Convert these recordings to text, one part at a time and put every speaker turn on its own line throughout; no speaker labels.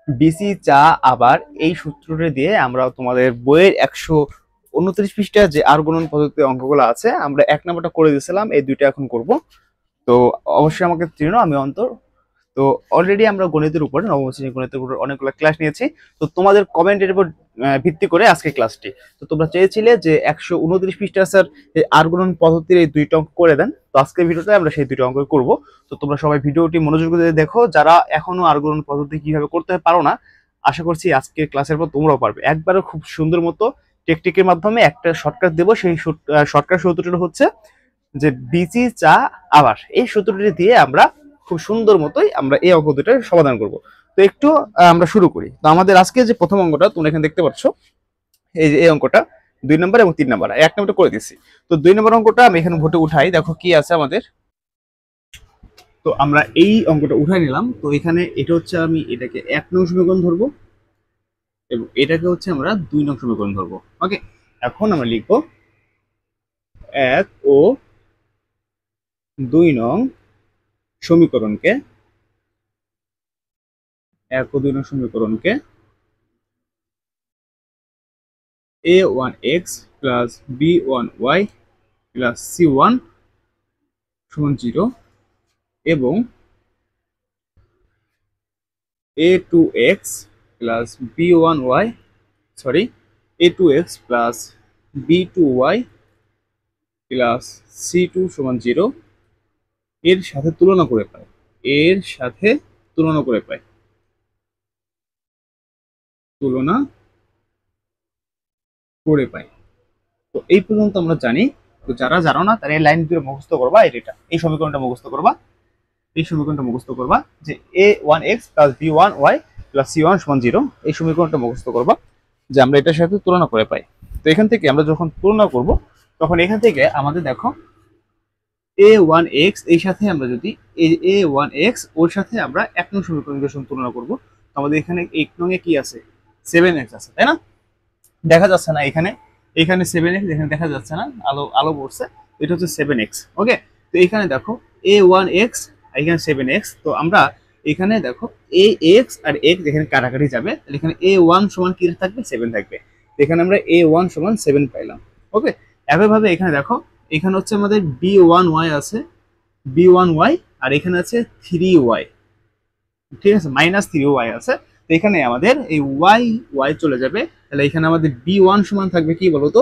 BC চা আবার এই সূত্রটা দিয়ে আমরা তোমাদের বইয়ের 129 পৃষ্ঠা যে আর গুণন পদ্ধতি অঙ্কগুলো আছে আমরা এক নাম্বারটা করে দিয়েছিলাম, এই দুইটা এখন করব। তো অবশ্যই আমাকে চিনো, আমি অন্তর। তো অলরেডি আমরা গণিতের উপর, নবম শ্রেণীর গণিতের উপর অনেকগুলো ক্লাস নিয়েছি। তো তোমাদের কমেন্টের উপর ভিত্তি করে আজকে ক্লাসটি। তো তোমরা চেয়েছিলে যে 129 পৃষ্ঠা স্যার আর গুণন পদ্ধতির এই দুইটা অঙ্ক করে দেন। তো আজকের ভিডিওতে আমরা সেই দুইটা অঙ্ক করব। তো তোমরা সবাই ভিডিওটি মনোযোগ দিয়ে দেখো, যারা এখনো আর গুণন পদ্ধতি কিভাবে করতে পারো না, আশা করছি আজকের ক্লাসের পর তোমরাও পারবে। একবারও খুব সুন্দর মতো টেকটিকের মাধ্যমে একটা শর্টকাট দেবো। সেই শর্টকাট সূত্রটা হচ্ছে যে বিচি চা আবার, এই সূত্রটি দিয়ে আমরা খুব সুন্দর মতোই আমরা এই অঙ্ক দুটো সমাধান করব। তো একটু আমরা শুরু করি। তো আমাদের আজকে যে প্রথম অঙ্কটা তোমরা এখানে দেখতে পাচ্ছ, এই যে এই অঙ্কটা 2 নম্বর এবং 3 নম্বর, এক নম্বরটা করে দিচ্ছি। তো 2 নম্বর অঙ্কটা আমি এখানে ভোটে উঠাই, দেখো কি আছে আমাদের। তো আমরা এই অঙ্কটা উঠাই নিলাম। তো এখানে এটা হচ্ছে, আমি এটাকে 1 নং সমীকরণ ধরবো এবং এটাকে হচ্ছে আমরা 2 নং সমীকরণ ধরবো। ওকে, এখন আমরা লিখবো 1 ও 2 নং সমীকরণকে, 1 ও 2 নং সমীকরণকে a1x plus b1y plus c1 সমান 0 এবং a2x plus b1y, sorry, a2x plus b2y plus c2 সমান 0 এর সাথে তুলনা করে পাই, এর সাথে তুলনা করে পাই, তুলনা করে পাই। তো এই পর্যন্ত আমরা জানি। তো যারা জানো না তারা এই লাইন দিয়ে মুখস্থ করবা, এটা এই সমীকরণটা মুখস্থ করবা, এই সমীকরণটা মুখস্থ করবা যে a1x plus b1y plus c1 সমান 0, এই সমীকরণটা মুখস্থ করবা যে আমরা এটার সাথে তুলনা করে পাই। তো এখান থেকে আমরা যখন তুলনা করব তখন এখান থেকে আমাদের দেখো a1x এই সাথে আমরা যদি a1x ওর সাথে আমরা 1 নং সমীকরণের সঙ্গে তুলনা করব, আমাদের এখানে 1 নং এ কি আছে, 7x আছে, তাই না? দেখা যাচ্ছে না এখানে, এখানে 7x, এখানে দেখা যাচ্ছে না, আলো আলো পড়ছে, এটা হচ্ছে 7x। ওকে, তো এখানে দেখো a1x, এখানে 7x। তো আমরা এখানে দেখো ax আর x এখানে কাটাকাটি যাবে, তাহলে এখানে a1 সমান কি থাকবে, 7 থাকবে। তো এখানে আমরা a1 সমান 7 পাইলাম। ওকে, একইভাবে এখানে দেখো, এখানে হচ্ছে আমাদের b1y আছে, b1y, আর এখানে আছে 3y, ঠিক আছে, -3y আছে। তো এখানে আমাদের এই y চলে যাবে, তাহলে এখানে আমাদের b1 সমান থাকবে কি বলতো,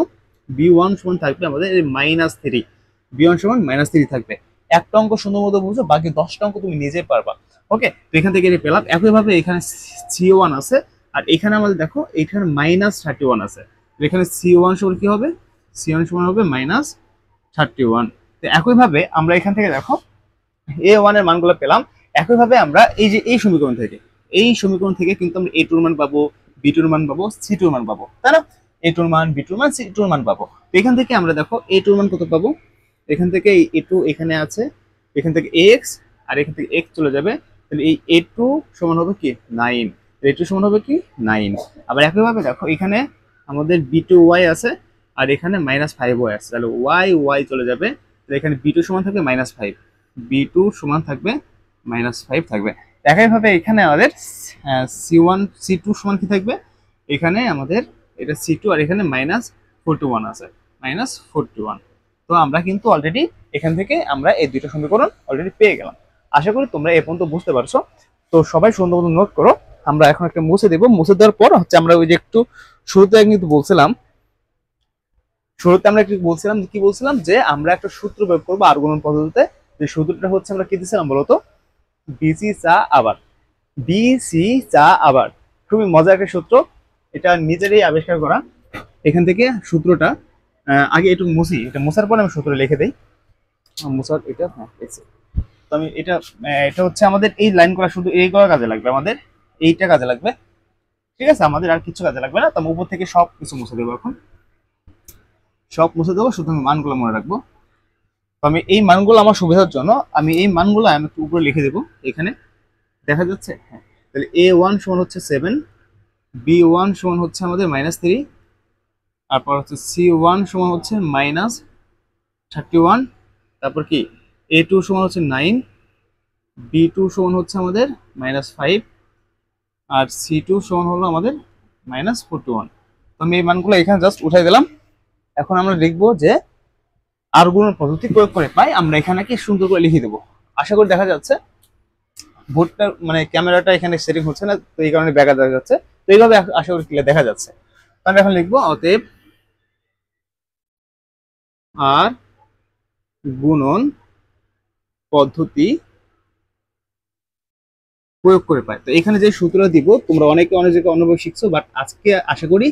b1 সমান থাকবে আমাদের -3, b1 সমান -3 থাকবে। একটা অঙ্ক সুন্দর মতো বুঝো, বাকি 10টা অঙ্ক তুমি নিজে পারবা। ওকে, তো এখান থেকে এটা পেলাম। একইভাবে এখানে c1 আছে, আর এখানে আমাদের দেখো এখানে -31 আছে, এখানে c1 সমান কি হবে, c1 সমান হবে -31। তো একইভাবে আমরা এখান থেকে দেখো a1 এর মানগুলো পেলাম। একইভাবে আমরা এই যে এই সমীকরণ থেকে, এই সমীকরণ থেকে কিন্তু আমরা a2 এর মান পাবো, b2 এর মান পাবো, c2 এর মান পাবো, তাই না? a2 এর মান, b2 এর মান, c2 এর মান পাবো। তো এখান থেকে আমরা দেখো a2 এর মান কত পাবো, এখান থেকে এই a2 এখানে আছে, এখান থেকে ax, আর এখান থেকে x চলে যাবে, তাহলে এই a2 সমান হবে কি 9, a2 সমান হবে কি 9। আবার একইভাবে দেখো এখানে আমাদের b2y আছে, আর এখানে -5y আছে, তাহলে y চলে যাবে, তাহলে এখানে b2 সমান থাকবে -5, b2 সমান থাকবে -5 থাকবে। একইভাবে এখানে আমাদের c1 c2 সমান কি থাকবে, এখানে আমাদের এটা c2, আর এখানে -41 আছে, -41। তো আমরা কিন্তু অলরেডি এখান থেকে আমরা এই দুইটা সমীকরণ অলরেডি পেয়ে গেলাম। আশা করি তোমরা এ পর্যন্ত বুঝতে পারছো। তো সবাই সুন্দর মতো নোট করো। আমরা এখন একটা মুছে দেবো, মুছে দেওয়ার পর হচ্ছে আমরা ওই যে একটু শুরুতে কিন্তু বলছিলাম, শুরুতে আমরা একটু বলছিলাম কি বলছিলাম, যে আমরা একটা সূত্র প্রয়োগ করবো আর গুণন পদ্ধতিতে। যে সূত্রটা হচ্ছে আমরা কি দিয়েছিলাম বলতো, বিসি চা আবার, বিসি চা আবার, খুবই মজার একটা সূত্র, এটা নিজেরই আবিষ্কার করা। এখান থেকে সূত্রটা আগে একটু মুছি, এটা মোছার পরে আমি সূত্র লিখে দিই। মোছার এটা, হ্যাঁ, তো আমি এটা, এটা হচ্ছে আমাদের এই লাইন করা, শুধু এই করা কাজে লাগবে আমাদের, এইটা কাজে লাগবে, ঠিক আছে? আমাদের আর কিছু কাজে লাগবে না। তো আমি উপর থেকে সব কিছু মুছে দেবো, এখন সব মুছে দেবো, শুধু আমি মানগুলো মনে রাখবো। তো আমি এই মানগুলো আমার সুবিধার জন্য আমি এই মানগুলো আমি একটু উপরে লিখে দেবো, এখানে দেখা যাচ্ছে, হ্যাঁ। তাহলে a1 সমান হচ্ছে 7, b1 সমান হচ্ছে আমাদের -3, তারপর হচ্ছে c1 সমান হচ্ছে -31, তারপর কি a2 সমান হচ্ছে 9, b2 সমান হচ্ছে আমাদের -5, আর C2 সমান হলো আমাদের -41। তো আমি এই মানগুলো এখানে জাস্ট উঠাই দিলাম। এখন আমরা লিখবো যে আর গুণন পদ্ধতি প্রয়োগ করে পাই, আমরা এখানে কি সুন্দর করে লিখে দেবো। আশা করি দেখা যাচ্ছে। বোর্ডটা মানে ক্যামেরাটা এখানে সেটিং হচ্ছে না, তো এই কারণে ব্যাঘাত দেখা যাচ্ছে। তো এইভাবে আশা করি ক্লিয়ার দেখা যাচ্ছে। তাহলে এখন লিখবো অতএব আর গুণন পদ্ধতি প্রয়োগ করে পাই। তো এখানে যে সূত্রটা দিব তোমরা অনেকে অনেক জায়গায় অন্যভাবে শিখছো, বাট আজকে আশা করি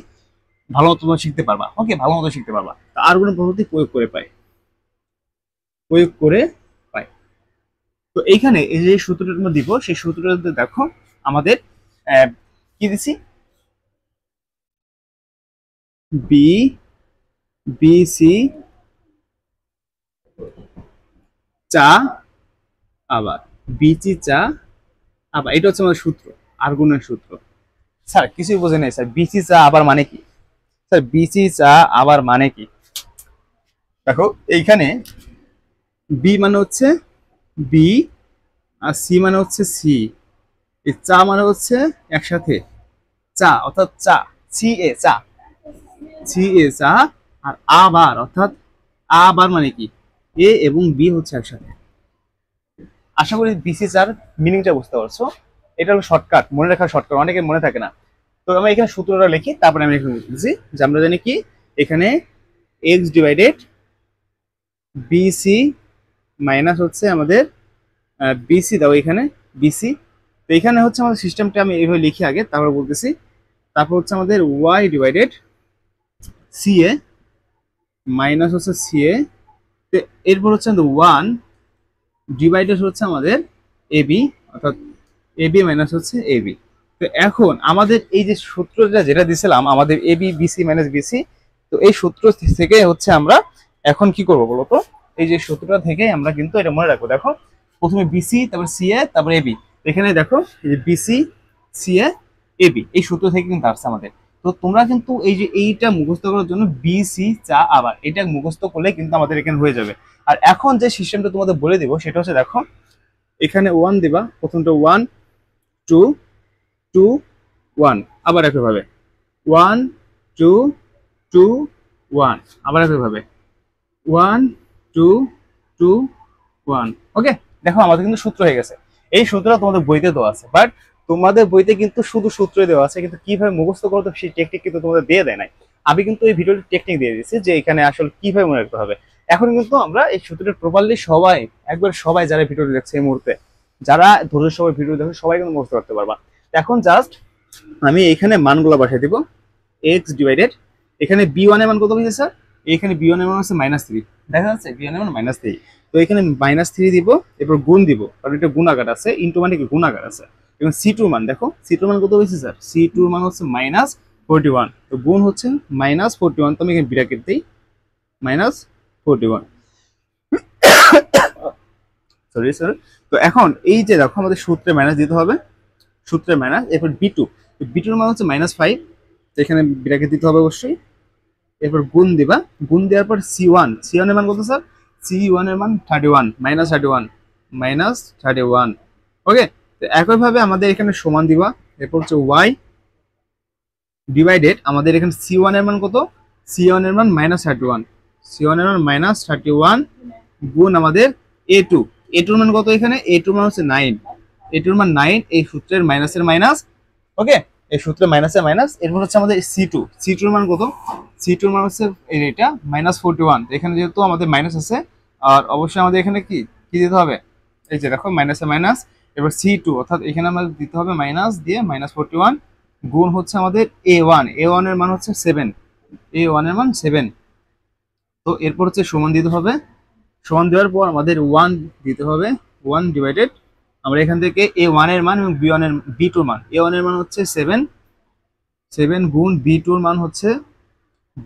ভালো মতো তোমরা শিখতে পারবা। ওকে, ভালো মতো শিখতে পারবা। আর গুণন পদ্ধতি প্রয়োগ করে পাই, প্রয়োগ করে পাই। তো এইখানে এই যে সূত্রটা তোমরা দিব, সেই সূত্রটাতে দেখো আমাদের কি দিছি, বি বি সি চা আবার বিচি চা আবার, এটা হচ্ছে আমাদের সূত্র, আর গুণের সূত্র। স্যার কিছুই বোঝে নাই স্যার, বিচি চা আবার মানে কি? স্যার বিচি চা আবার মানে কি? দেখো এইখানে বি মানে হচ্ছে বি, আর সি মানে হচ্ছে সি, এই চা মানে হচ্ছে একসাথে চা, অর্থাৎ চা, সি এ চা, সি এ চা। আর আবার অর্থাৎ আবার মানে কি, এ এবং বি হচ্ছে একসাথে। আশা করি বিসি চার মিনিংটা বুঝতে পারছো। এটা হলো শর্টকাট, মনে রাখার শর্টকাট, অনেকে মনে থাকে না। তো আমরা এখানে সূত্রটা লিখি, তারপরে আমি এখানে লিখতেছি যে আমরা জানি কি এখানে এক্স ডিভাইডেড বিসি মাইনাস হচ্ছে আমাদের বিসি দাও এখানে বিসি। তো এখানে হচ্ছে আমাদের সিস্টেমটা আমি এইভাবে লিখি আগে, তারপর বলতেছি। তারপর হচ্ছে আমাদের ওয়াই ডিভাইডেড সি এ মাইনাস হচ্ছে সি এ। তো এরপর হচ্ছে আমাদের ওয়ান ডিভাইডেড হচ্ছে আমাদের এবি, অর্থাৎ এবি মাইনাস হচ্ছে এবি। তো এখন আমাদের এই যে সূত্রটা যেটা দিছিলাম আমাদের এবি বিসি মাইনাস বিসি, তো এই সূত্র থেকে হচ্ছে আমরা এখন কি করবো বলতো, এই যে সূত্রটা থেকে আমরা কিন্তু এটা মনে রাখবো। দেখো প্রথমে বিসি, তারপর সি এ, তারপর এবি। এখানে দেখো এই যে বিসি সি এ এবি, এই সূত্র থেকে কিন্তু আসছে আমাদের। তো তোমরা কিন্তু এই যে এইটা মুখস্থ করার জন্য বিসি চা আবার এটা মুখস্থ করলে কিন্তু আমাদের এখানে হয়ে যাবে। আর এখন যে সিস্টেমটা তোমাদের বলে দিব সেটা হচ্ছে, দেখো এখানে ওয়ান দিবা, প্রথমটা ওয়ান টু টু ওয়ান, আবার একইভাবে ওয়ান টু টু ওয়ান, আবার একইভাবে ওয়ান টু টু ওয়ান। ওকে, দেখো আমাদের কিন্তু সূত্র হয়ে গেছে। এই সূত্রটা তোমাদের বইতে দেওয়া আছে, বাট তোমাদের বইতে কিন্তু শুধু সূত্র দেওয়া আছে, কিন্তু কিভাবে মুখস্থ করতে সেই টেকনিক কিন্তু তোমাদের দিয়ে দেয় নাই। আমি কিন্তু এই ভিডিওটি টেকনিক দিয়ে দিচ্ছি যে এখানে আসলে কিভাবে মনে রাখতে হবে। এখন কিন্তু আমরা এই সূত্রটা প্রপারলি সবাই, একবার সবাই যারা ভিডিওটি দেখছে এই মুহূর্তে, যারা ধৈর্য সবাই ভিডিও দেখে সবাই কিন্তু মুখস্থ করতে পারবা। এখন জাস্ট আমি এখানে মানগুলো বসাই দিব, এক্স ডিভাইডেড এখানে বি ওয়ানের মান কত হয়েছে স্যার? এখানে বি ওয়ানের মান হচ্ছে -3, দেখা যাচ্ছে বি ওয়ানের মান -3। তো এখানে -3 দিব, এরপর গুণ দিব, কারণ এটা গুণাকার আছে, ইন্টু মানে কি গুণাকার আছে। এবং সি টুর মান দেখো, সি টুর মান কত হয়েছে স্যার? সি টুর মান হচ্ছে -41, তো গুণ হচ্ছে -41, তো আমি এখানে ব্র্যাকেট দিই -41, সরি স্যার। তো এখন এই যে দেখো আমাদের সূত্রে মাইনাস দিতে হবে, সূত্রে মাইনাস, এরপর বি2, বি2 মান হচ্ছে -5, তো এখানে ব্র্যাকেট দিতে হবে অবশ্যই। এরপর গুণ দিবা, গুণ দেওয়ার পর সি1, সি1 এর মান কত স্যার? সি1 এর মান 31, -31। ওকে, তো একইভাবে আমাদের এখানে সমান দিবা। এরপর হচ্ছে ওয়াই ডিভাইডেড আমাদের এখানে সি1 এর মান কত? সি1 এর মান -31, সি1 এর মান -31 গুণ আমাদের এ2, এ2 এর মান কত? এখানে এ2 এর মান হচ্ছে 9, এ2 এর মান 9, এই সূত্রের মাইনাসের মাইনাস। ওকে, এই সূত্রে মাইনাসের মাইনাস। এরপর হচ্ছে আমাদের সি2, সি2 এর মান কত? সি2 এর মান হচ্ছে এটা -41, এখানে যেহেতু আমাদের মাইনাস আছে, আর অবশ্যই আমাদের এখানে কি কি দিতে হবে, এই যে দেখো মাইনাসে মাইনাস। এবার সি2 অর্থাৎ এখানে আমাদের দিতে হবে মাইনাস দিয়ে -41 গুণ হচ্ছে আমাদের এ1, এ1 এর মান হচ্ছে 7, এ1 এর মান 7। তো এরপর হচ্ছে সমান দিতে হবে, সমান দেওয়ার পর আমাদের 1 দিতে হবে, 1 ডিভাইডেড আমরা এখান থেকে এ1 এর মান এবং বি1 এর বি2 মান, এ1 এর মান হচ্ছে 7, 7 গুণ বি2 এর মান হচ্ছে,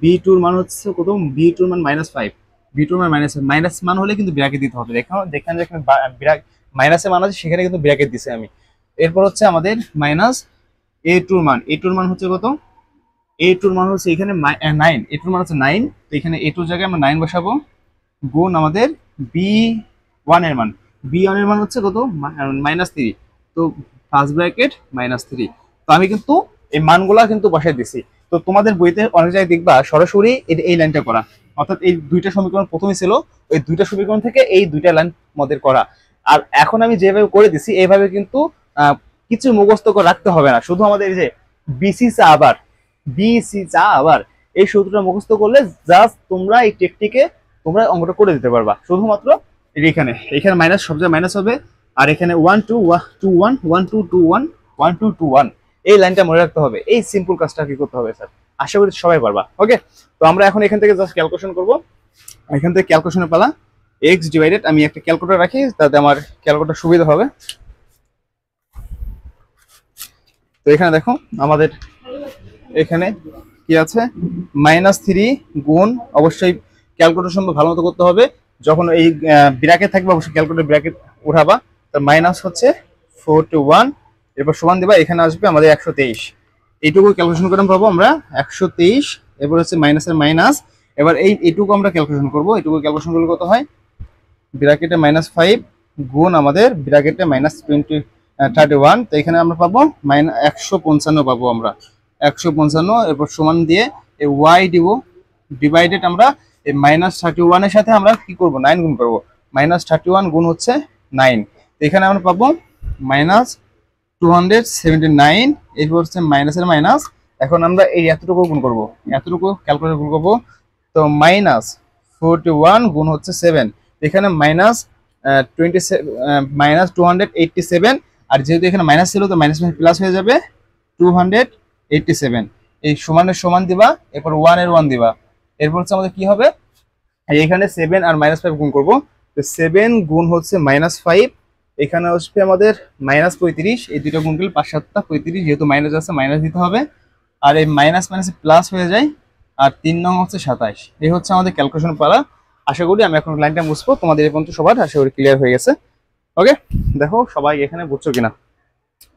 বি2 এর মান হচ্ছে কত? বি2 এর মান -5, বি2 এর মান মাইনাস মান হলে কিন্তু ব্র্যাকেট দিতে হবে। দেখো যেখানে যেখানে মাইনাসের মান আছে সেখানে কিন্তু ব্র্যাকেট দিছি আমি। এরপর হচ্ছে আমাদের মাইনাস এ2 এর মান, এ2 এর মান হচ্ছে কত? এ2 এর মান হচ্ছে এখানে 9, এ2 এর মান হচ্ছে 9, তো এখানে এ2 এর জায়গায় আমরা 9 বসাবো গুণ আমাদের বি1 এর মান, বি1 এর মান হচ্ছে কত? -3, তো ফার্স্ট ব্র্যাকেট -3। তো আমি কিন্তু এই মানগুলা কিন্তু বসাই দিছি। তো তোমাদের বইতে অনেক জায়গায় দেখবা সরাসরি এই লাইনটা করা, অর্থাৎ এই দুইটা সমীকরণ প্রথমে ছিল, ওই দুইটা সমীকরণ থেকে এই দুইটা লাইন মধ্যে করা। আর এখন আমি যেভাবে করে দিছি এইভাবে কিন্তু কিছু মুখস্থ করে রাখতে হবে না, শুধু আমাদের এই যে বিসি চা আবার বিসি চা আবার এই সূত্রটা মুখস্থ করলে জাস্ট তোমরা এই টেকটিকে তোমরা অঙ্কটা করে দিতে পারবা। শুধুমাত্র এখানে এখানে মাইনাস সব জায়গায় মাইনাস হবে, আর এখানে 1 2 2 1 1 2 2 1 1 2 2 1 এই লাইনটা মনে রাখতে হবে। এই সিম্পল কাজটা কি করতে হবে স্যার, আশা করি সবাই পারবা। ওকে, তো আমরা এখন এখান থেকে জাস্ট ক্যালকুলেশন করব। এখান থেকে ক্যালকুলেশনের পালা, x ডিভাইডেড, আমি একটা ক্যালকুলেটর রাখি তাতে আমার ক্যালকুলেটর সুবিধা হবে। তো এখানে দেখো আমাদের এখানে কি আছে, -3 গুণ, অবশ্যই ক্যালকুলেটর সম্ভব ভালো মতো করতে হবে। যখন এই ব্র্যাকেট থাকবে অবশ্যই ক্যালকুলেটর ব্র্যাকেট উঠাবা। তার মাইনাস হচ্ছে 41, এরপর সমান দিবা, এখানে আসবে আমাদের 123। এইটুকু ক্যালকুলেশন করে পাবো আমরা 123, এরপর হচ্ছে মাইনাসের মাইনাস। এবার এইটুকু আমরা ক্যালকুলেশন করবো, এইটুকু ক্যালকুলেশন করলে কত হয়, ব্র্যাকেটে -5 গুণ আমাদের ব্র্যাকেটে -31। তো এখানে আমরা পাবো 155 পাবো আমরা, 155। এরপর সমান দিয়ে এই ওয়াই দিব, ডিভাইডেড আমরা এই -31 এর সাথে আমরা কি করব, 9 গুণ করব। -31 গুণ হচ্ছে 9, তো এখানে আমরা পাবো -279। এরপর হচ্ছে মাইনাসের মাইনাস। এখন আমরা এই এতটুকু গুণ করব, এতটুকু ক্যালকুলেটর গুণ করবো। তো -41 গুণ হচ্ছে 7, এখানে -287, আর যেহেতু এখানে মাইনাস ছিল তো মাইনাস প্লাস হয়ে যাবে 287। এই সমানের সমান দিবা, এরপর 1 এর 1 দিবা, এরপর হচ্ছে আমাদের কি হবে, এখানে 7 আর -5 গুণ করব। তো 7 গুণ হচ্ছে -5, এখানে আসবে আমাদের -35। এই দুটো গুণ করলে 5 7 35, যেহেতু মাইনাস আছে মাইনাস দিতে হবে, আর এই মাইনাস মাইনাস প্লাস হয়ে যায়, আর 3 নং হচ্ছে 27। এই হচ্ছে আমাদের ক্যালকুলেশন পালা। আশা করি আমি এখন লাইনটা মুছবো, তোমাদের এই পর্যন্ত সবার আশা করি ক্লিয়ার হয়ে গেছে। ওকে, দেখো সবাই এখানে বুঝছো কিনা।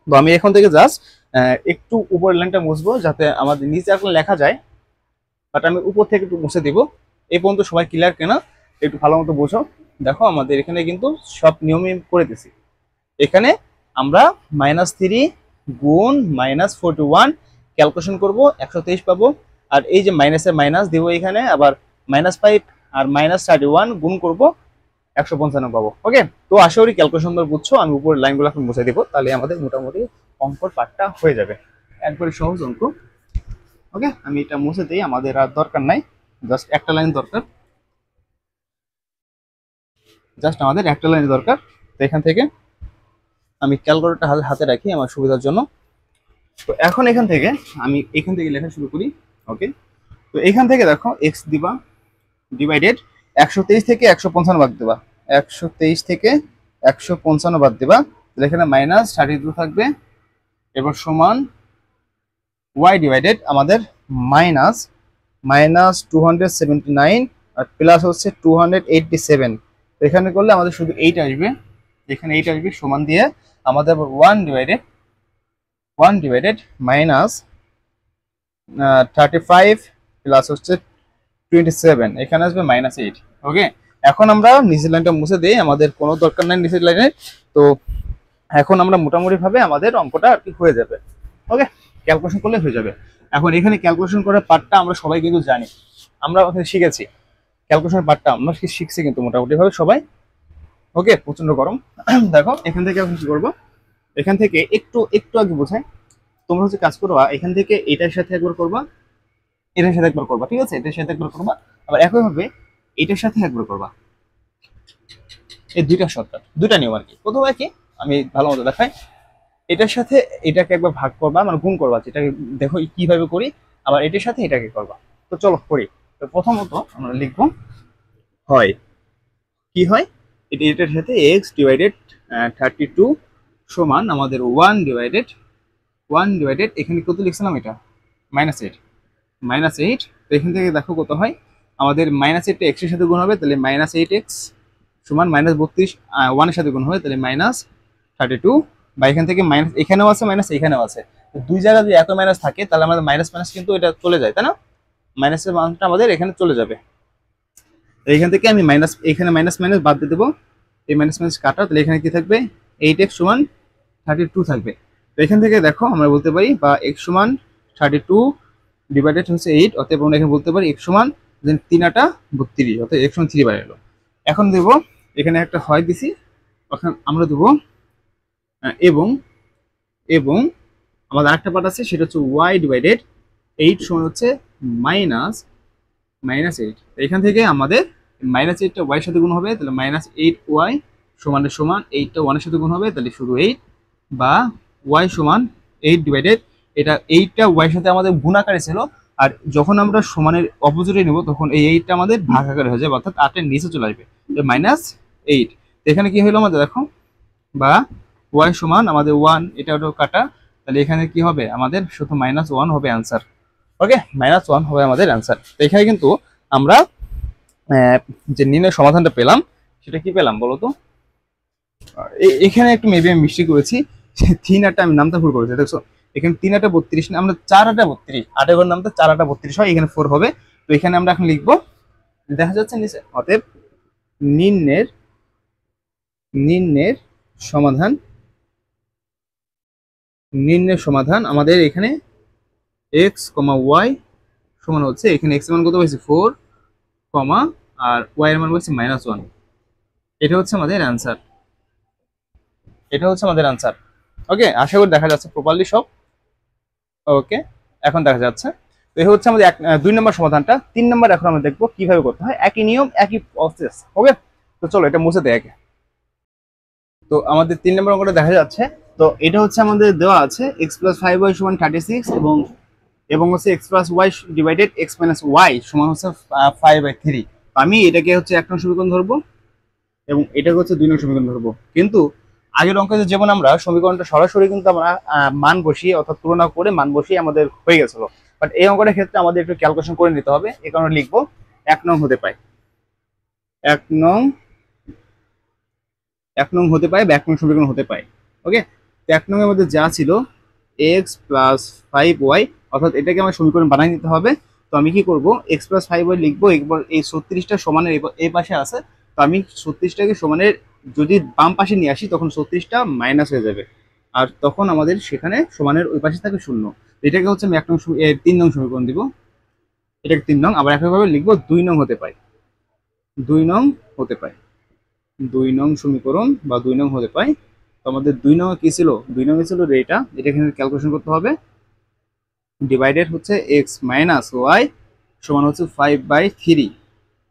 তো আমি এখন থেকে জাস্ট একটু উপরের লাইনটা মুছবো যাতে আমাদের নিচে এখন লেখা যায়, বাট আমি উপর থেকে একটু মুছে দিব। এই পর্যন্ত সবাই ক্লিয়ার কিনা একটু ভালো মতো বোঝো। দেখো আমাদের এখানে কিন্তু সব নিয়মই করে দিছি। এখানে আমরা -3 গুণ -41 ক্যালকুলেশন করব, 123 পাবো। আর এই যে মাইনাসের মাইনাস দিব এখানে, আবার -5 আর -31 গুণ করব, 155 পাবো। ওকে, তো আশা করি ক্যালকুলেশন বুঝছো। আমি উপরের লাইনগুলো এখন মুছে দিব, তাহলে আমাদের মোটামুটি অঙ্কর পার্টটা হয়ে যাবে, একবারে সহজ অঙ্ক। ওকে, আমি এটা মুছে দিই, আমাদের আর দরকার নাই, জাস্ট একটা লাইন দরকার, জাস্ট আমাদের একটা লাইন দরকার। তো এখান থেকে আমি ক্যালকুলেটরটা হাতে রাখি আমার সুবিধার জন্য। তো এখন এখান থেকে আমি এখান থেকে লেখা শুরু করি। ওকে, তো এখান থেকে দেখো x দিবা, ডিভাইডেড 123 থেকে 155 বাদ দিবা, 123 থেকে 155 বাদ দিবা, তাহলে এখানে -32 থাকবে। এবার সমান y ডিভাইডেড আমাদের -279 আর প্লাস হচ্ছে 287। তো এখানে করলে আমাদের শুধু 8 আসবে, এখানে 8 আসবে, সমান দিয়ে আমাদের 1 ডিভাইডেড -35 প্লাস হচ্ছে 27, এখানে আসবে -8। ওকে, এখন আমরা নিচের লাইনটা মুছে দিই, আমাদের কোনো দরকার নাই নিচের লাইনে। তো এখন আমরা মোটামুটি ভাবে আমাদের অঙ্কটা আর কি হয়ে যাবে। ওকে, ক্যালকুলেশন করলে হয়ে যাবে। এখন এখানে ক্যালকুলেশন করার পার্টটা আমরা সবাই কিন্তু জানি, আমরা ওখানে শিখেছি ক্যালকুলেশন পার্টটা আমরা শিখছি কিন্তু মোটামুটি ভাবে সবাই। ওকে, প্রচন্ড গরম। দেখো এখান থেকে এখন কি করবো, এখান থেকে একটু একটু আগে বোঝাই, তোমরা হচ্ছে কাজ করবা, এখান থেকে এটার সাথে একবার করবা, এটার সাথে একবার করবা, ঠিক আছে, এটার সাথে একবার করবা, আবার একইভাবে এটার সাথে একবার করবা। এই দুইটা শর্টকাট, দুইটা নিয়ম আর কি। প্রথমে কি আমি ভালো মতো দেখাই, এটার সাথে এটাকে একবার ভাগ করবা, মানে গুণ করবা, যেটাকে দেখো কিভাবে করি, আবার এটার সাথে এটাকে করবা। তো চলো করি। তো প্রথমত আমরা লিখবো হয়, কি হয়, এটার সাথে x ডিভাইডেড 32 সমান আমাদের 1 ডিভাইডেড এখানে কত লিখছিলাম, এটা -8। তো এখান থেকে দেখো কত হয়, আমাদের -8টা x এর সাথে গুণ হবে, তাহলে -8x সমান -32, 1 এর সাথে গুণ হবে, তাহলে -32। বা এখান থেকে মাইনাস এখানেও আছে, মাইনাস এখানেও আছে, দুই জায়গায় যদি এত মাইনাস থাকে তাহলে আমাদের মাইনাস মাইনাস কিন্তু এটা চলে যায়, তাই না, মাইনাসের মানটা আমাদের এখানে চলে যাবে। এখান থেকে আমি মাইনাস, এখানে মাইনাস মাইনাস বাদ দিয়ে দেবো, এই মাইনাস মাইনাস কাটা, তাহলে এখানে কি থাকবে, 8x সমান 32 থাকবে। তো এখান থেকে দেখো আমরা বলতে পারি বা x সমান 32 ডিভাইডেড হচ্ছে 8, অতএব আমরা এখানে বলতে পারি x সমান 3 × 32, অর্থাৎ x সমান 3 বার এলো। এখন দেব এখানে একটা হয় দিছি, এখন আমরা দেব এবং এবং আমাদের আরেকটা পার্ট আছে, সেটা হচ্ছে y ডিভাইডেড 8 সমান হচ্ছে -8। এখান থেকে আমাদের -8টা y এর সাথে গুণ হবে, তাহলে -8y সমান 8টা 1 এর সাথে গুণ হবে, তাহলে শুধু 8, বা y সমান 8 ডিভাইডেড, এটা 8টা y এর সাথে আমাদের গুণ আকারে ছিল, আর যখন আমরা সমানের অপোজিটে নেব তখন এই 8টা আমাদের ভাগ আকারে হয়ে যাবে, অর্থাৎ 8 এর নিচে চলে আসবে, -8। এখানে কি হলো আমাদের দেখো, বা y সমান আমাদের 1, এটা হলো কাটা, তাহলে এখানে কি হবে আমাদের শুধু -1 হবে অ্যান্সার। ওকে, -1 হবে আমাদের অ্যান্সার। তো এখানে কিন্তু আমরা যে নির্ণয় সমাধানটা পেলাম সেটা কি পেলাম বলো তো। এখানে একটু মেবি আমি মিস্টেক করেছি, 3 আমি নামটা ভুল করেছি, দেখছো এখানে 3 32 না, আমরা 4 32, 8 নামটা 4 32 হয়, এখানে 4 হবে। তো এখানে আমরা এখন লিখবো, দেখা যাচ্ছে নিচে, অতএব নির্ণয়ের সমাধান, আমাদের এখানে x, y সমান হচ্ছে, এখানে x এর মান কত হয়েছে 4, আর y এর মান হচ্ছে -1। এটা হচ্ছে আমাদের অ্যান্সার, ওকে, আশা করি দেখা যাচ্ছে প্রপারলি সব। ওকে, এখন দেখা যাচ্ছে। তো এই হচ্ছে আমাদের 2 নম্বর সমাধানটা। 3 নম্বর এখন আমরা দেখবো কিভাবে করতে হয়, একই নিয়ম একই প্রসেস। ওকে, তো চলো এটা মুছে দেয় আগে। তো আমাদের 3 নম্বর অঙ্কটা দেখা যাচ্ছে। তো এটা হচ্ছে আমাদের দেওয়া আছে x + 5y সমান 36, এবং হচ্ছে x + y divided x - y সমান হচ্ছে 5/3। আমি এটাকে হচ্ছে 1 নং সমীকরণ ধরবো এবং এটাকে হচ্ছে 2 নং সমীকরণ ধরবো। কিন্তু আগের অঙ্কে যেমন আমরা সমীকরণটা সরাসরি কিন্তু আমরা মান বসিয়ে, অর্থাৎ তুলনা করে মান বসিয়ে আমাদের হয়ে গেছিল, বাট এই অঙ্কটার ক্ষেত্রে আমাদের একটু ক্যালকুলেশন করে নিতে হবে। এই কারণে লিখবো 1 নং হতে পায়, 1 নং হতে পায়, বা 1 নং সমীকরণ হতে পায়। ওকে, তো 1 নং এর মধ্যে যা ছিল x + 5y, অর্থাৎ এটাকে আমার সমীকরণ বানিয়ে নিতে হবে। তো আমি কি করব, x + 5y লিখবো, এবার এই 36টা সমানের এই পাশে আছে, তো আমি 36টাকে সমানের যদি বাম পাশে নিয়ে আসি তখন 36টা মাইনাস হয়ে যাবে, আর তখন আমাদের সেখানে সমানের ওই পাশে থাকবে 0। এটাকে হচ্ছে আমি 3 নং সমীকরণ দিব, এটাকে 3 নং। আবার একইভাবে লিখবো 2 নং হতে পায়, 2 নং হতে পায়, 2 নং সমীকরণ বা 2 নং হতে পায়। তো আমাদের 2 নং কি ছিল, 2 নং ছিল এটা এখানে ক্যালকুলেশন করতে হবে, ডিভাইডেড হচ্ছে x - y সমান হচ্ছে 5/3।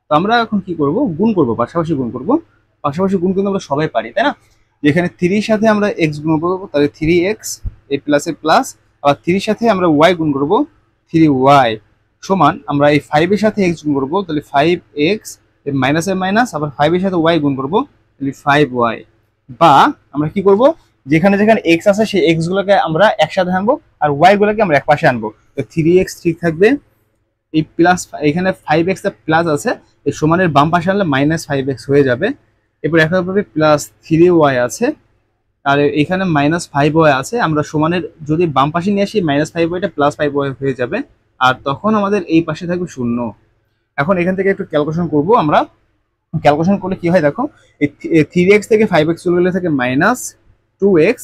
তো আমরা এখন কি করব, গুণ করব, পাশাপাশি গুণ করব। পাশাপাশি গুণ কিন্তু আমরা সবাই পারি, তাই না? যেখানে 3 এর সাথে আমরা x গুণ করব, তাহলে 3x, এই প্লাসে প্লাস, আবার 3 এর সাথে আমরা y গুণ করব, 3y সমান, আমরা এই 5 এর সাথে x গুণ করব, তাহলে 5x, এর মাইনাসের মাইনাস, আবার 5 এর সাথে y গুণ করব, তাহলে 5y। বা আমরা কি করব, যেখানে যেখানে x আছে সেই x গুলোকে আমরা একসাথে আনবো, আর y গুলোকে আমরা এক পাশে আনবো। তো 3x ঠিক থাকবে, এই প্লাস এখানে 5x এর প্লাস আছে, এই সমানের বাম পাশে আনলে -5x হয়ে যাবে। এরপর একইভাবে +3y আছে, আর এখানে -5y আছে, আমরা সমানের যদি বাম পাশে নিয়ে আসি -5yটা +5y হয়ে যাবে, আর তখন আমাদের এই পাশে থাকবে 0। এখন এখান থেকে একটু ক্যালকুলেশন করব আমরা। ক্যালকুলেশন করলে কি হয় দেখো, এই 3x থেকে 5x চলে গেলে থাকে -2x,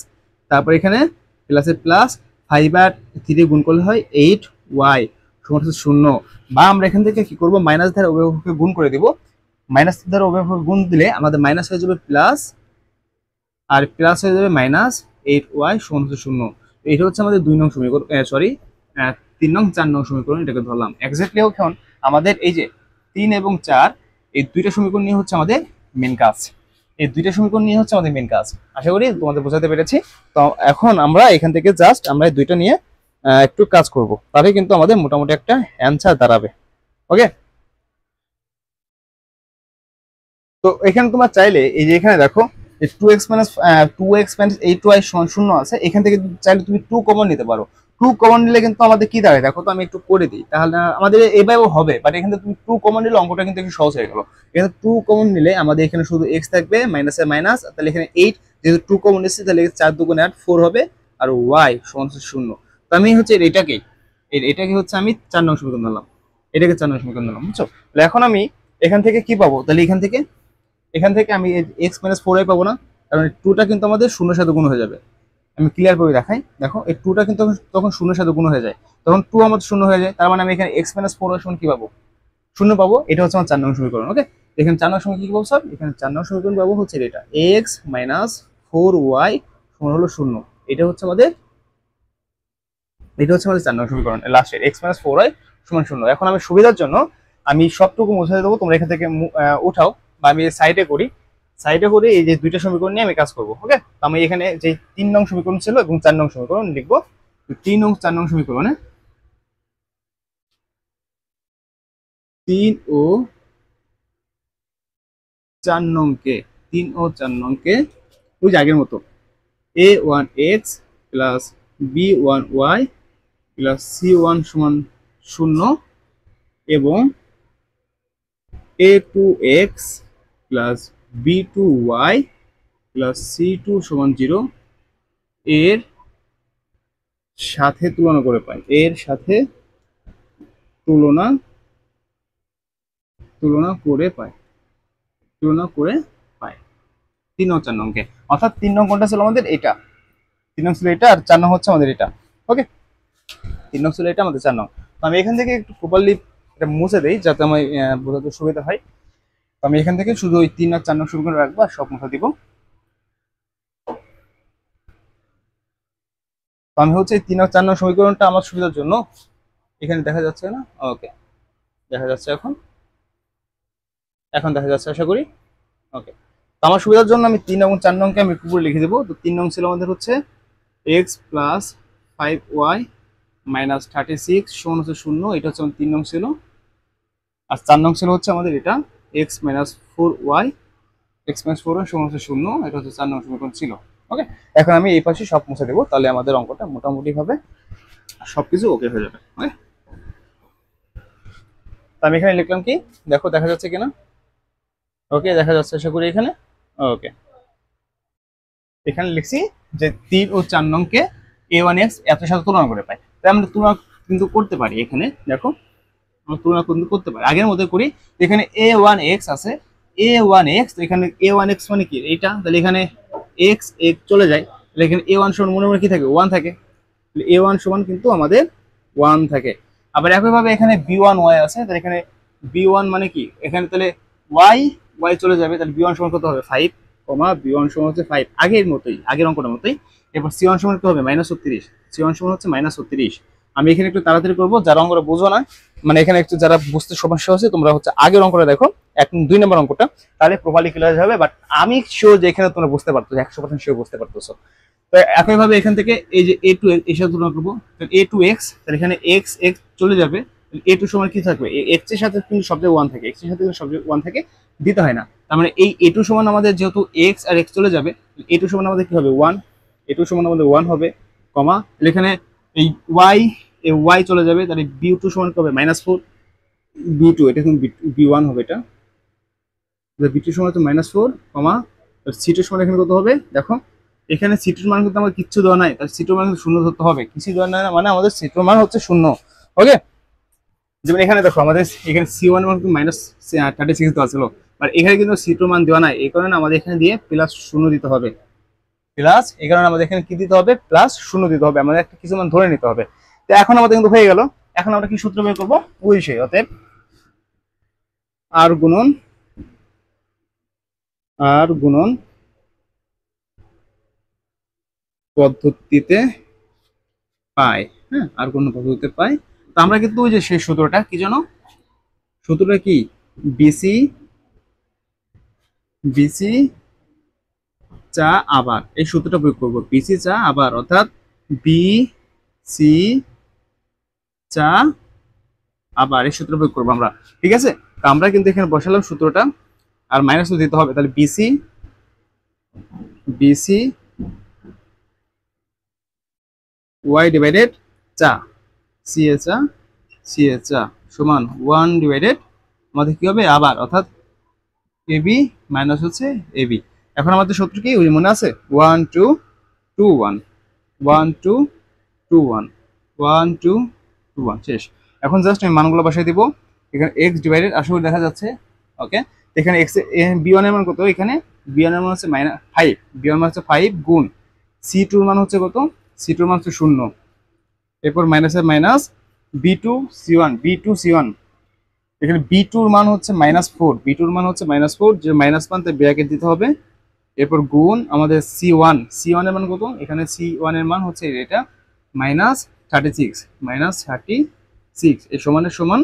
তারপর এখানে প্লাসে প্লাস, 5 আর 3 গুণ করলে হয় 8y সমান হচ্ছে 0। বা আমরা এখান থেকে কি করব, মাইনাস দ্বারা উভয়পক্ষকে গুণ করে দিব, মাইনাস দ্বারা উভয়পক্ষকে গুণ দিলে আমাদের মাইনাস হয়ে যাবে প্লাস, আর প্লাস হয়ে যাবে -8y সমান হচ্ছে 0। এটা হচ্ছে আমাদের 2 নং সমীকরণ, সরি 3 নং 4 নং সমীকরণ, এটাকে ধরলাম এক্স্যাক্টলি। এখন আমাদের এই যে 3 এবং 4, এই দুইটা সমীকরণ নিয়ে হচ্ছে আমাদের মেন কাজ, আশা করি তোমাদের বোঝাতে পেরেছি। তো এখন আমরা এখান থেকে জাস্ট আমরা এই দুইটা নিয়ে একটু কাজ করব, তাহলে কিন্তু আমাদের মোটামুটি একটা অ্যান্সার দাঁড়াবে। ওকে, তো এখানে তোমরা চাইলে এই যে এখানে দেখো 2x - 8y সমান 0 আছে, এখান থেকে চাইলে তুমি 2 কমন নিতে পারো। 2 কমন নিলে কিন্তু আমাদের কি দাঁড়ায় দেখো তো, আমি একটু করে দিই, তাহলে আমাদের এভাবেও হবে, বাট এখানে তুমি 2 কমন নিলে অঙ্কটা কিন্তু একটু সহজ হয়ে গেল। এখানে 2 কমন নিলে আমাদের এখানে শুধু x থাকবে, মাইনাসে মাইনাস, তাহলে এখানে 8, যেহেতু 2 কমন নিচ্ছে তাহলে 4 × 2 = 8, 4 হবে, আর y সমান 0। তো আমি হচ্ছে এটাকে হচ্ছে আমি 4 নং সমীকরণ ধরলাম, এটাকে 4 নং সমীকরণ ধরলাম, বুঝছো? তাহলে এখন আমি এখান থেকে কি পাবো, তাহলে এখান থেকে আমি x - 4y পাবো না, কারণ 2টা কিন্তু আমাদের 0 এর সাথে গুণ হয়ে যাবে, আমি ক্লিয়ার করে দেখাই। দেখো এই 2টা কিন্তু তখন শূন্যের সাথে গুণ হয়ে যায়, তখন 2 আমাদের শূন্য হয়ে যায়, তার মানে আমি এখানে x - 4y সমান কি পাবো, শূন্য পাবো। এটা হচ্ছে আমার 4 নং সমীকরণ। ওকে, এখানে 4 নং সমীকরণ কি পাবো স্যার, এখানে 4 নং সমীকরণ পাবো হচ্ছে এটা x - 4y সমান হলো শূন্য। এটা হচ্ছে আমাদের 4 নং সমীকরণ লাস্টের x - 4y সমান শূন্য। এখন আমি সুবিধার জন্য আমি সবটুকু মুছে দেবো, তোমরা এখান থেকে উঠাও বা আমি সাইডে করি, সাইডে করে এই যে দুইটা সমীকরণ নিয়ে আমি কাজ করবো। ওকে, আমি এখানে যে 3 নং সমীকরণ ছিল এবং 4 নং সমীকরণ লিখবো। 3 ও 4 নং সমীকরণে 3 ও 4 নংকে 3 ও 4 নংকে ওই যে আগের মতো a1x plus b1y plus c1 সমান 0 এবং a2x plus b2y plus c2 সমান 0 এর সাথে তুলনা করে পাই, এর সাথে তুলনা তুলনা করে পাই, তুলনা করে পাই 3 ও 4 নংকে। অর্থাৎ 3 নং কোনটা ছিল আমাদের, এটা 3 নং ছিল এটা, আর 4 নং হচ্ছে আমাদের এটা। ওকে, 3 নং ছিল এটা, আমাদের 4 নং। তো আমি এখান থেকে একটু প্রপারলি এটা মুছে দেই যাতে আমার বোঝাতে সুবিধা হয়। তো আমি এখান থেকে শুধু ওই 3 আর 4 নং শুরু করে রাখবো আর সব মুছে দিব। তো আমি হচ্ছে 3 আর 4 নং সমীকরণটা আমার সুবিধার জন্য এখানে দেখা যাচ্ছে না। ওকে, দেখা যাচ্ছে এখন, এখন দেখা যাচ্ছে আশা করি। ওকে, তো আমার সুবিধার জন্য আমি 3 এবং 4 নংকে আমি উপরে লিখে দেবো। তো 3 নং ছিল আমাদের হচ্ছে x প্লাস 5y মাইনাস 36 সমান হচ্ছে 0, এটা হচ্ছে আমাদের 3 নং ছিল। আর 4 নং ছিল হচ্ছে আমাদের এটা x minus 4y, x minus 4y সমান হচ্ছে 0, এটা হচ্ছে 4 নং সমীকরণ ছিল। ওকে, এখন আমি এই পাশে সব মুছে দেবো, তাহলে আমাদের অঙ্কটা মোটামুটি ভাবে সবকিছু ওকে হয়ে যাবে। ওকে, তো আমি এখানে লিখলাম কি, দেখো দেখা যাচ্ছে কিনা। ওকে, দেখা যাচ্ছে আশা করি এখানে। ওকে, এখানে লিখছি যে 3 ও 4 নংকে a1x এত সাথে তুলনা করে পাই। তাই আমরা তুলনা কিন্তু করতে পারি, এখানে দেখো আমরা তুলনা কিন্তু করতে পারি, আগের মতো করি। এখানে a1x আছে, a1x, তো এখানে a1x মানে কি এইটা, তাহলে এখানে x x চলে যায়, তাহলে এখানে a1 সমান মনে মনে কি থাকে, 1 থাকে, তাহলে a1 সমান কিন্তু আমাদের 1 থাকে। আবার একইভাবে এখানে b1y আছে, তাহলে এখানে b1 মানে কি, এখানে তাহলে y y চলে যাবে, তাহলে b1 সমান কত হবে 5, b1 সমান হচ্ছে 5, আগের মতোই, আগের অঙ্কটার মতোই। এরপর c1 সমান কত হবে -36, c1 সমান হচ্ছে -36। আমি এখানে একটু তাড়াতাড়ি করবো, যারা অঙ্কটা বুঝো না, মানে এখানে একটু যারা বুঝতে সমস্যা হচ্ছে, তোমরা হচ্ছে আগের অঙ্কটা দেখো, 2 নম্বর অঙ্কটা, তাহলে প্রপারলি ক্লিয়ার হবে। বাট আমি শিওর যে এখানে তোমরা বুঝতে পারতো, 100% শিওর বুঝতে পারতেছো। তো একইভাবে এখান থেকে এই যে a2 এর সাথে তুলনা করবো, a2x, তাহলে এখানে x x চলে যাবে, a2 সমান কি থাকবে, x এর সাথে কিন্তু সবচেয়ে 1 থাকে, x এর সাথে কিন্তু সবচেয়ে 1 থাকে, দিতে হয় না। তার মানে এই a2 সমান আমাদের যেহেতু x আর x চলে যাবে, a2 সমান আমাদের কি হবে 1, a2 সমান আমাদের 1 হবে, কমা এখানে এই y, এই y চলে যাবে, তাহলে b2 সমান কি হবে -4, b2 এটা কিন্তু b1 হবে, এটা b2 সমান হচ্ছে -4, কমা c2 সমান এখানে কত হবে, দেখো এখানে c2 মান কিন্তু আমার কিচ্ছু দেওয়া নাই, তাহলে c2 মান কিন্তু 0 ধরতে হবে, কিছু দেওয়া নাই মানে আমাদের c2 মান হচ্ছে 0। ওকে, যেমন এখানে দেখো আমাদের এখানে c1 মান কিন্তু -36 দেওয়া ছিল, আর এখানে কিন্তু c2 মান দেওয়া নাই, এই কারণে আমাদের এখানে দিয়ে +0 দিতে হবে, প্লাস এই কারণে আমাদের এখানে কি দিতে হবে, +0 দিতে হবে, আমাদের একটা কিছু মান ধরে নিতে হবে। তো এখন আমাদের কিন্তু হয়ে গেল, এখন আমরা কি সূত্র বের করবো, ওই বিষয়ে, অতএব আর গুণন পদ্ধতিতে পাই, হ্যাঁ আর কোন পদ্ধতিতে পাই। তো আমরা কিন্তু ওই যে সেই সূত্রটা কি জানো, সূত্রটা কি, বিসি বিসি চা আবার, এই সূত্রটা প্রয়োগ করবো, বিসি চা আবার, অর্থাৎ বি সি চা আবার, এই সূত্র প্রয়োগ করবো আমরা। ঠিক আছে, তো আমরা কিন্তু এখানে বসালাম সূত্রটা, আর মাইনাস দিতে হবে, তাহলে বিসি বিসি ওয়াই ডিভাইডেড চা, সি এ চা, সি এ চা সমান 1 ডিভাইডেড আমাদের কি হবে আবার, অর্থাৎ এবি মাইনাস হচ্ছে এবি। এখন আমাদের সূত্র কি ওই মনে আছে, 1 2 2 1 1 2 2 1 1 2 2 1 শেষ। এখন জাস্ট আমি মানগুলো বসাই দিব, এখানে x ডিভাইডেড আসলে দেখা যাচ্ছে। ওকে, এখানে x বি1 এর মান কত, এখানে বি1 এর মান হচ্ছে -5, বি1 মান হচ্ছে 5 গুণ সি টুর মান হচ্ছে কত, সি টুর মান হচ্ছে 0। এরপর মাইনাসের minus B two C one, B two C one, এখানে বি টুর মান হচ্ছে -4, বি টুর মান হচ্ছে -4, যে মাইনাস মান তাই ব্র্যাকেট দিতে হবে। এরপর গুণ আমাদের সি ওয়ান, সি ওয়ানের মান কত, এখানে সি ওয়ানের মান হচ্ছে এটা -36, -36 এই সমানের সমান।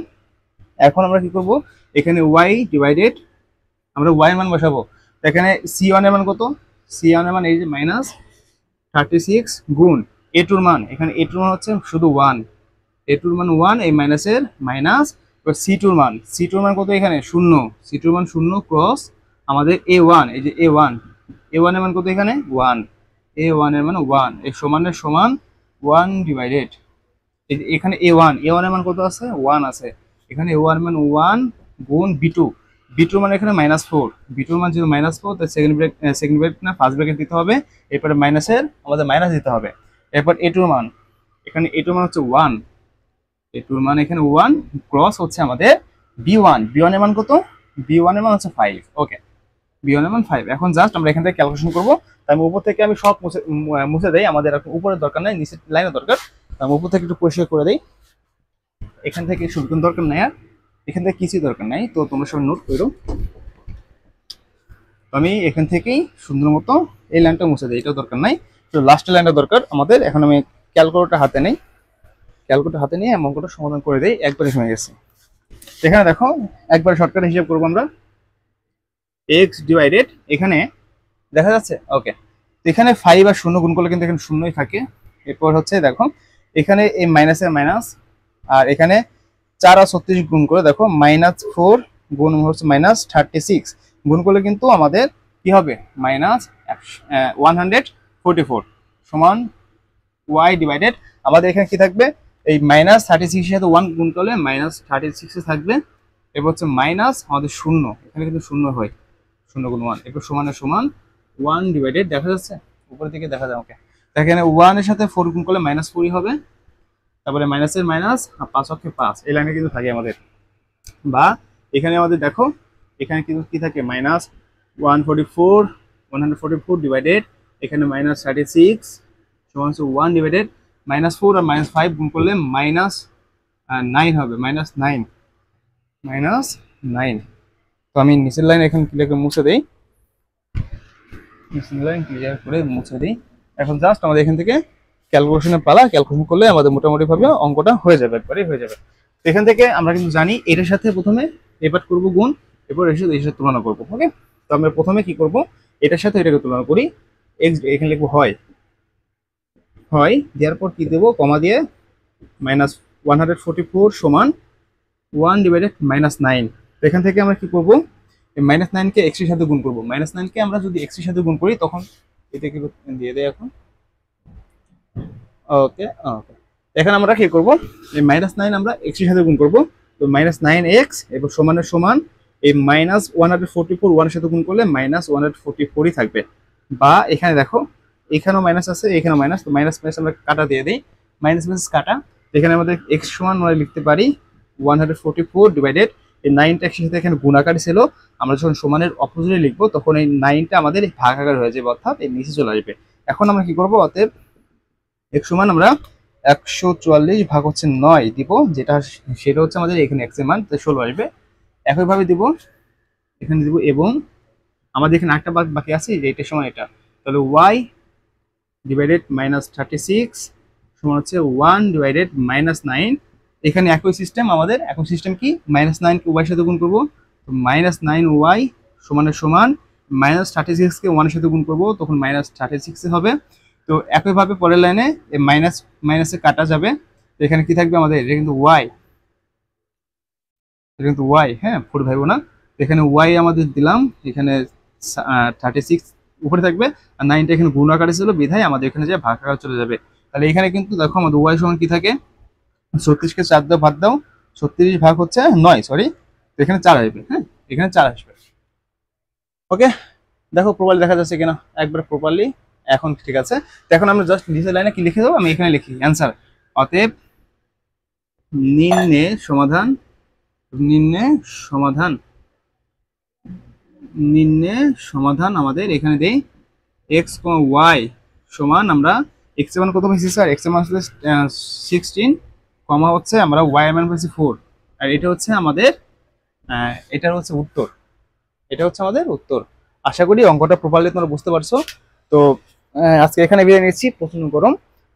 এখন আমরা কি করব, এখানে ওয়াই ডিভাইডেড, আমরা ওয়াই এর মান বসাবো। এখানে সি ওয়ান এর মান কত, সি ওয়ান এর মান এই যে -36 গুণ এ টুর মান, এখানে এ টুর মান হচ্ছে শুধু 1, এ টুর মান 1, এই মাইনাসের মাইনাস। এবার সি টুর মান, সি টুর মান কত, এখানে 0, সি টুর মান 0 ক্রস আমাদের এ ওয়ান, এই যে এ ওয়ান, এ ওয়ান এর মান কত, এখানে 1, এ ওয়ান এর মান 1, এই সমানের সমান 1 ডিভাইডেড, এখানে এ ওয়ান, এ ওয়ান এর মান কত আছে, 1 আছে, এখানে এ ওয়ান মান 1 গুণ বি টু, বি টুর মান এখানে -4, বি টুর মান যেহেতু -4 তাই সেকেন্ড ব্রেকেট না ফার্স্ট ব্রেকেট দিতে হবে। এরপরে মাইনাসের আমাদের মাইনাস দিতে হবে। এরপর এ টুর মান, এখানে এ টুর মান হচ্ছে 1, এ টুর মান এখানে 1 ক্রস হচ্ছে আমাদের বি ওয়ান, বি ওয়ান এর মান কত, বি ওয়ান এর মান হচ্ছে 5। ওকে, বি ওয়ান এর মান 5। এখন জাস্ট আমরা এখান থেকে ক্যালকুলেশন করবো। তাই আমি উপর থেকে আমি সব মুছে দেই, আমাদের এখন উপরের দরকার নাই, নিচের লাইনের দরকার। আমি উপর থেকে একটু পরিষ্কার করে দেই, এখান থেকে শুধু দরকার নাই, আর এখান থেকে কিছুই দরকার নাই। তো তোমরা সব নোট করো। তো আমি এখান থেকেই সুন্দর মতো এই লাইনটা মুছে দিই, এটাও দরকার নাই। তো লাস্টের লাইনটা দরকার আমাদের। এখন আমি ক্যালকুলেটর হাতে নেই, ক্যালকুলেটর হাতে নিয়ে অঙ্কটা সমাধান করে দেই, একবারে হয়ে গেছে। এখানে দেখো একবার শর্টকাট হিসাব করবো আমরা, এক্স ডিভাইডেড, এখানে দেখা যাচ্ছে। ওকে, তো এখানে 5 আর 0 গুণ করলে কিন্তু এখানে শূন্যই থাকে। এরপর হচ্ছে দেখো এখানে এই মাইনাসের মাইনাস, আর এখানে 4 আর 36 গুণ করে দেখো -4 গুণ হচ্ছে -36 গুণ করলে কিন্তু আমাদের কি হবে, -144 সমান ওয়াই ডিভাইডেড, আমাদের এখানে কি থাকবে, এই -36 এর সাথে 1 গুণ করলে -36 থাকবে। এরপর হচ্ছে মাইনাস আমাদের 0, এখানে কিন্তু 0 হয়, 0 গুণ 1, এরপর সমানের সমান 1 ডিভাইডেড, দেখা যাচ্ছে উপরের দিকে দেখা যায়। ওকে, এখানে 1 এর সাথে 4 গুণ করলে -4 হবে, তারপরে মাইনাসের মাইনাস, 5 অক্ষে 5, এই লাইনে কিন্তু থাকে আমাদের। বা এখানে আমাদের দেখো এখানে কিন্তু কি থাকে, -144 ডিভাইডেড, এখানে -36 সমান 1 ডিভাইডেড, -4 আর -5 গুণ করলে -9 হবে, -9। তো আমি নিচের লাইন এখন ক্লিয়ার করে মুছে দেই, নিচের লাইন ক্লিয়ার করে মুছে দিই। এখন জাস্ট আমাদের এখান থেকে ক্যালকুলেশনের পালা, ক্যালকুলেশন করলে আমাদের মোটামুটি ভাবে অঙ্কটা হয়ে যাবে, একবারে হয়ে যাবে। তো এখান থেকে আমরা কিন্তু জানি এটার সাথে প্রথমে এবার করব গুণ, এরপর এর সাথে তুলনা করব। ওকে, তো আমরা প্রথমে কি করব, এটার সাথে এটাকে তুলনা করি। এক্স এখানে লিখবো হয়, হয় দেওয়ার পর কি দেবো, কমা দিয়ে -144 সমান 1 ডিভাইডেড -9। তো এখান থেকে আমরা কি করব, এই -9 কে x এর সাথে গুণ করব। -9 কে আমরা যদি x এর সাথে গুণ করি তখন এটাকে দিয়ে দেই এখন। ওকে, ওকে, এখানে আমরা কি করব, এই -9 আমরা x এর সাথে গুণ করব। তো -9x এবার সমানের সমান এই -144 1 এর সাথে গুণ করলে -144ই থাকবে। বা এখানে দেখো এখানেও মাইনাস আছে, এখানেও মাইনাস, তো মাইনাস মাইনাস আমরা কাটা দিয়ে দিই, মাইনাস মাইনাস কাটা। এখানে আমাদের x সমান আমরা লিখতে পারি 144 ডিভাইডেড, এই 9টা x এর সাথে এখানে গুণাকার ছিল, আমরা যখন সমানের অপোজিটে লিখবো তখন এই 9টা আমাদের ভাগাকার হয়ে যাবে, অর্থাৎ এই নিচে চলে আসবে। এখন আমরা কি করব, অতএব x সমান আমরা 144 ভাগ হচ্ছে 9 দিব, যেটা সেটা হচ্ছে আমাদের এখানে x এর মান 16 আসবে। একইভাবে দিব এখানে দিব, এবং আমাদের এখানে একটা বাকি আছে, এটার সময় এটা, তাহলে y ডিভাইডেড -36 সমান হচ্ছে 1 ডিভাইডেড -9। এখানে একই সিস্টেম, আমাদের একই সিস্টেম কি, -9 কে y এর সাথে গুণ করব, তো -9y সমানের সমান -36 কে 1 এর সাথে গুণ করব, তখন -36 হবে। তো একইভাবে পরের লাইনে এই মাইনাস মাইনাসে কাটা যাবে, তো এখানে কি থাকবে আমাদের, এটা কিন্তু y, এটা কিন্তু y, হ্যাঁ 4 ভাইবো না। এখানে y আমাদের দিলাম, এখানে 36 উপরে থাকবে, আর 9টা এখানে গুণ আকারে ছিল বিধায় আমাদের এখানে যে ভাগ আকারে চলে যাবে। তাহলে এখানে কিন্তু দেখো আমাদের y সমান কি থাকে, 36 কে 4 দাও ভাগ দাও, 36 ভাগ হচ্ছে 9, সরি, তো এখানে 4 আসবে, হ্যাঁ এখানে 4 আসবে। ওকে, দেখো প্রপারলি দেখা যাচ্ছে কিনা, একবার প্রপারলি এখন ঠিক আছে। তো এখন আমরা জাস্ট নিচের লাইনে কি লিখে দেবো, আমি এখানে লিখি অ্যান্সার। অতএব নিম্নে সমাধান, নিম্নে সমাধান, নিম্নে সমাধান আমাদের এখানে দেই x, y সমান আমরা এক্স এর মান কত পাইছি স্যার? এক্স এর মান হচ্ছে 16, কমা হচ্ছে আমরা ওয়াই এর মান পাইছি 4। আর এটা হচ্ছে আমাদের এটার হচ্ছে উত্তর, এটা হচ্ছে আমাদের উত্তর। আশা করি অঙ্কটা প্রপারলি তোমরা বুঝতে পারছো। তো আজকে এখানে বিদায় নিচ্ছি, প্রচন্ড গরম।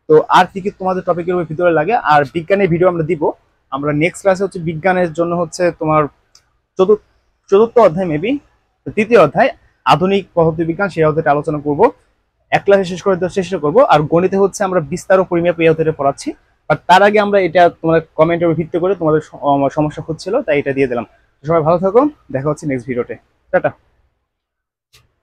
তো আর কি কি তোমাদের টপিকের ভিতরে লাগে, আর বিজ্ঞানের ভিডিও আমরা দিব। আমরা নেক্সট ক্লাসে হচ্ছে বিজ্ঞানের জন্য হচ্ছে তোমার চতুর্থ চতুর্থ অধ্যায় মেবি, তৃতীয় অধ্যায় আধুনিক পদার্থ বিজ্ঞান, সেই অধ্যায়টা আলোচনা করব। এক ক্লাসে শেষ করে দেওয়ার চেষ্টা করবো। আর গণিতে হচ্ছে আমরা বিস্তার ও পরিমাপ এই অধ্যায়টা পড়াচ্ছি। বাট তার আগে আমরা এটা তোমাদের কমেন্টের উপর ভিত্তি করে তোমাদের সমস্যা হচ্ছিল তাই এটা দিয়ে দিলাম। সবাই ভালো থাকো, দেখা হচ্ছে নেক্সট ভিডিওতে। টাটা।